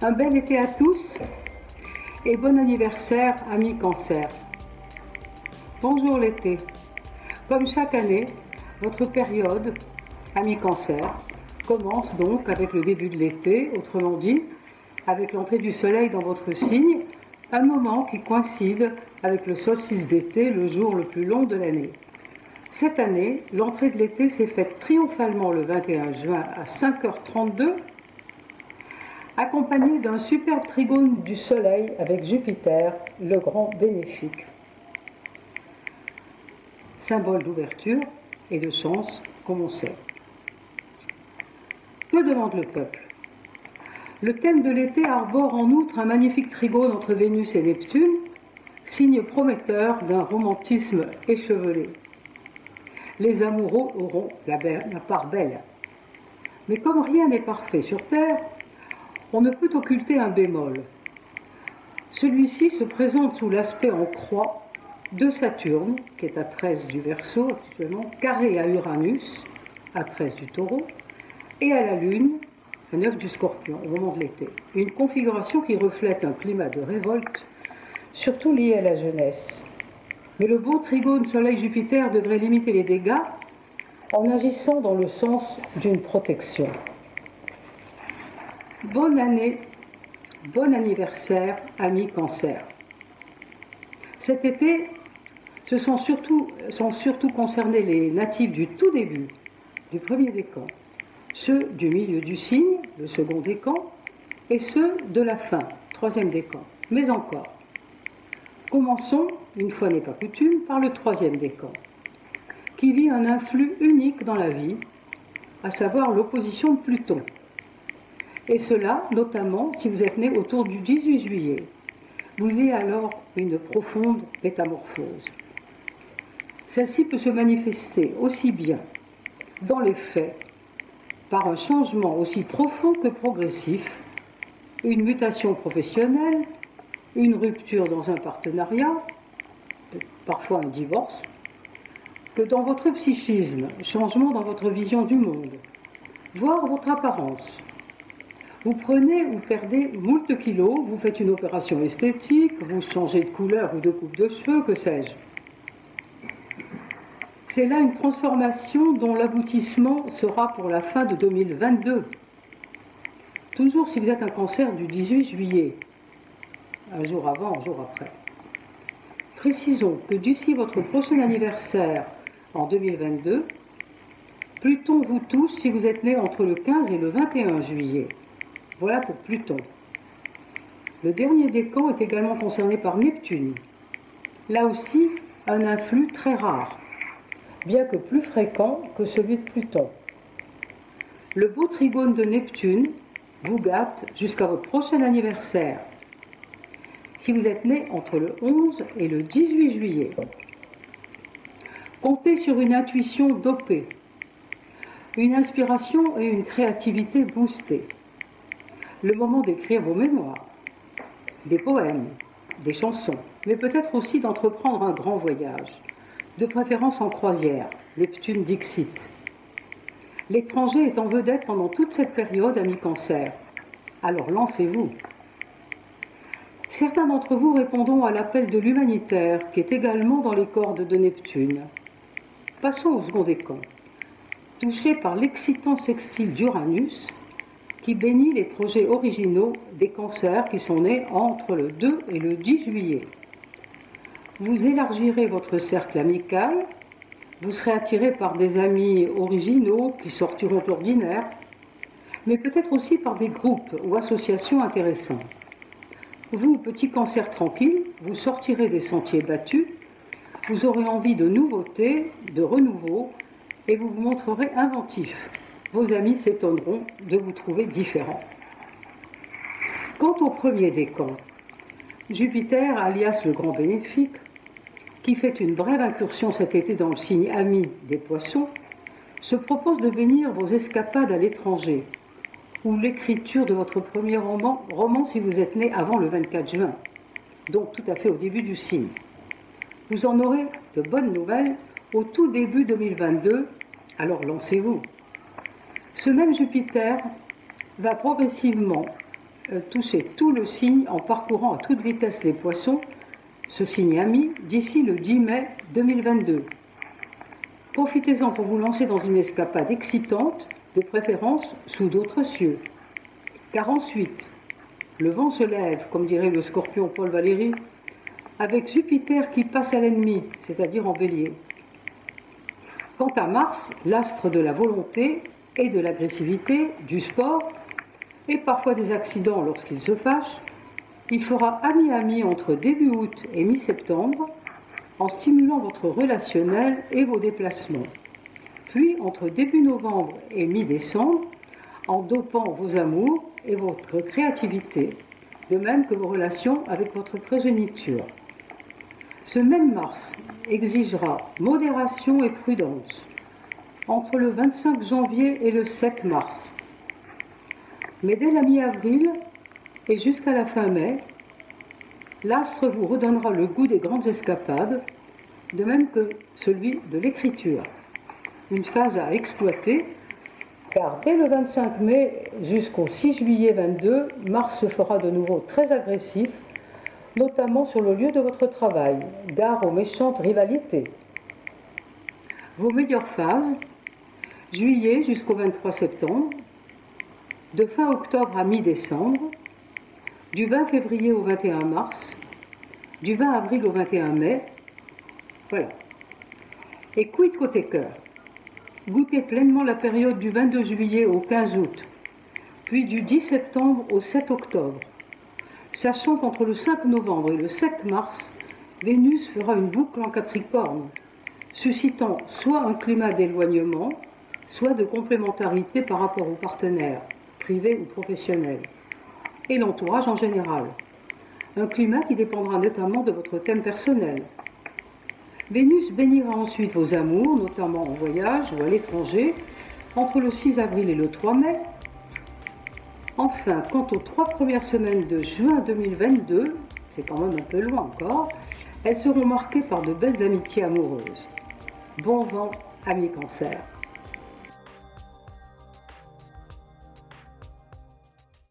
Un bel été à tous et bon anniversaire, amis Cancer. Bonjour l'été. Comme chaque année, votre période, amis Cancer, commence donc avec le début de l'été, autrement dit, avec l'entrée du soleil dans votre signe, un moment qui coïncide avec le solstice d'été, le jour le plus long de l'année. Cette année, l'entrée de l'été s'est faite triomphalement le 21 juin à 5h32, accompagnée d'un superbe trigone du soleil avec Jupiter, le grand bénéfique. Symbole d'ouverture et de chance, comme on sait. Que demande le peuple ? Le thème de l'été arbore en outre un magnifique trigone entre Vénus et Neptune, signe prometteur d'un romantisme échevelé. Les amoureux auront la part belle. Mais comme rien n'est parfait sur Terre, on ne peut occulter un bémol. Celui-ci se présente sous l'aspect en croix de Saturne, qui est à 13 du Verseau actuellement, carré à Uranus, à 13 du Taureau, et à la Lune, à 9 du Scorpion, au moment de l'été. Une configuration qui reflète un climat de révolte, surtout lié à la jeunesse. Mais le beau trigone Soleil-Jupiter devrait limiter les dégâts en agissant dans le sens d'une protection. Bonne année, bon anniversaire, amis Cancer. Cet été, sont surtout concernés les natifs du tout début, du premier décan, ceux du milieu du signe, le second décan, et ceux de la fin, troisième décan. Mais encore, commençons, une fois n'est pas coutume, par le troisième décan, qui vit un influx unique dans la vie, à savoir l'opposition de Pluton. Et cela, notamment, si vous êtes né autour du 18 juillet. Vous vivez alors une profonde métamorphose. Celle-ci peut se manifester aussi bien dans les faits, par un changement aussi profond que progressif, une mutation professionnelle, une rupture dans un partenariat, parfois un divorce, que dans votre psychisme, changement dans votre vision du monde, voire votre apparence. Vous prenez ou perdez moult kilos, vous faites une opération esthétique, vous changez de couleur ou de coupe de cheveux, que sais-je. C'est là une transformation dont l'aboutissement sera pour la fin de 2022. Toujours si vous êtes un Cancer du 18 juillet, un jour avant, un jour après. Précisons que d'ici votre prochain anniversaire en 2022, Pluton vous touche si vous êtes né entre le 15 et le 21 juillet. Voilà pour Pluton. Le dernier décan est également concerné par Neptune. Là aussi, un influx très rare, bien que plus fréquent que celui de Pluton. Le beau trigone de Neptune vous gâte jusqu'à votre prochain anniversaire, si vous êtes né entre le 11 et le 18 juillet. Comptez sur une intuition dopée, une inspiration et une créativité boostée. Le moment d'écrire vos mémoires, des poèmes, des chansons, mais peut-être aussi d'entreprendre un grand voyage, de préférence en croisière, Neptune Dixit. L'étranger est en vedette pendant toute cette période, amis Cancer. Alors lancez-vous. Certains d'entre vous répondront à l'appel de l'humanitaire, qui est également dans les cordes de Neptune. Passons au second décan. Touché par l'excitant sextile d'Uranus, qui bénit les projets originaux des Cancers qui sont nés entre le 2 et le 10 juillet. Vous élargirez votre cercle amical, vous serez attiré par des amis originaux qui sortiront de l'ordinaire, mais peut-être aussi par des groupes ou associations intéressants. Vous, petit Cancer tranquille, vous sortirez des sentiers battus, vous aurez envie de nouveautés, de renouveau, et vous vous montrerez inventif. Vos amis s'étonneront de vous trouver différent. Quant au premier décan, Jupiter, alias le grand bénéfique, qui fait une brève incursion cet été dans le signe ami des Poissons, se propose de bénir vos escapades à l'étranger, ou l'écriture de votre premier roman si vous êtes né avant le 24 juin, donc tout à fait au début du signe. Vous en aurez de bonnes nouvelles au tout début 2022, alors lancez-vous. Ce même Jupiter va progressivement toucher tout le signe en parcourant à toute vitesse les poissons, ce signe ami, d'ici le 10 mai 2022. Profitez-en pour vous lancer dans une escapade excitante, de préférence sous d'autres cieux. Car ensuite, le vent se lève, comme dirait le scorpion Paul Valéry, avec Jupiter qui passe à l'ennemi, c'est-à-dire en bélier. Quant à Mars, l'astre de la volonté et de l'agressivité, du sport, et parfois des accidents lorsqu'il se fâche, il fera ami-ami entre début août et mi-septembre, en stimulant votre relationnel et vos déplacements. Puis, entre début novembre et mi-décembre, en dopant vos amours et votre créativité, de même que vos relations avec votre progéniture. Ce même Mars exigera modération et prudence entre le 25 janvier et le 7 mars. Mais dès la mi-avril et jusqu'à la fin mai, l'astre vous redonnera le goût des grandes escapades, de même que celui de l'écriture. Une phase à exploiter, car dès le 25 mai jusqu'au 6 juillet 22, Mars se fera de nouveau très agressif, notamment sur le lieu de votre travail, gare aux méchantes rivalités. Vos meilleures phases, juillet jusqu'au 23 septembre, de fin octobre à mi-décembre, du 20 février au 21 mars, du 20 avril au 21 mai, voilà. Et quid côté cœur? Goûtez pleinement la période du 22 juillet au 15 août, puis du 10 septembre au 7 octobre, sachant qu'entre le 5 novembre et le 7 mars, Vénus fera une boucle en Capricorne, suscitant soit un climat d'éloignement, soit de complémentarité par rapport aux partenaires, privés ou professionnels, et l'entourage en général. Un climat qui dépendra notamment de votre thème personnel. Vénus bénira ensuite vos amours, notamment en voyage ou à l'étranger, entre le 6 avril et le 3 mai. Enfin, quant aux 3 premières semaines de juin 2022, c'est quand même un peu loin encore, elles seront marquées par de belles amitiés amoureuses. Bon vent, amis Cancer.